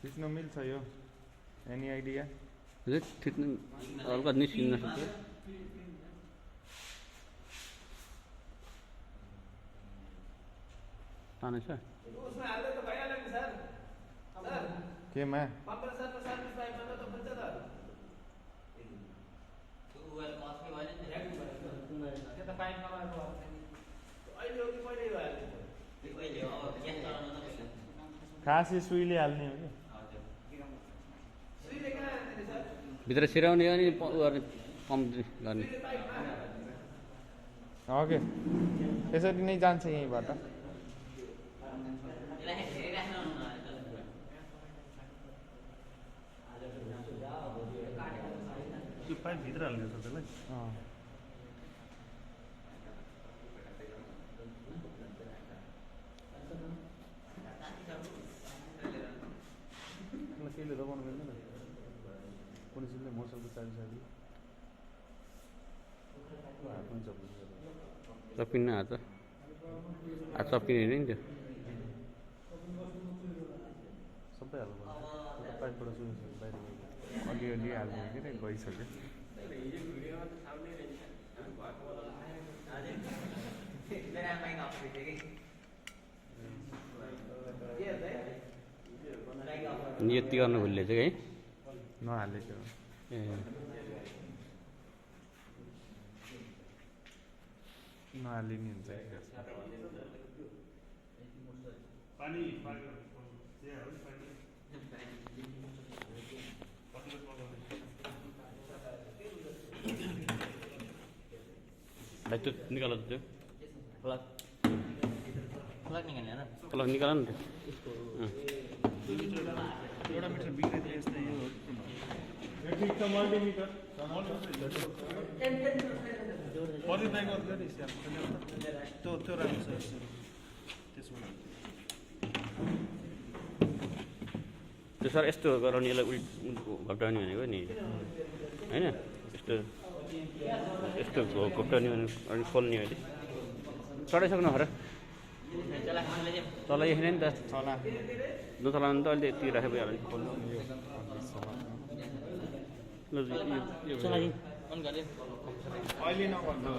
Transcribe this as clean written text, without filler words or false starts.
खिच्नु मिल्छ यो एनी आइडिया खिच्नु हल्का निस्किन सक्छ तानै छ केमा खासै सुईले हाल्ने हो कि भित्र सिराउने अनि पम्प गर्ने ओके त्यसरी नै जान्छ यहीँबाट त्यो पाइप भित्र हाल्ने छ त्यसलाई केहीले दबाउनु मिल्दैन पुलिसले मोटरसाइकल चाबी हात पनि चप्नु चप्पिन्न हात चप्पिने नि त्यो सबै हाल्नु पाइपबाट सुई बाहिर अलिअलि हाल्ने हो कि गइसक्यो यति गर्नु भुलिएछ है नहालेको ए नहालिने हुन्छ पानी भाइ त्यो निकाल त्यो प्लग निकाल्ने होइन प्लग निकाल न एउटा मिटर बिग्रेको यस्तै यो मल्टिमिटर पर्ने बाइक अलरेडी त्यो राम्रो छ त्यसबाट त्यो सर यस्तो गराउने यसलाई घटाउने भनेको नि होइन यस्तो यस्तो घटाउने भने अनि खोल्ने अहिले चढाइसक्नु हो र चलाइएन नि त नचलाउनु त अहिले यति राखेको भइहाल्यो खोल्नु अहिले नगर्नु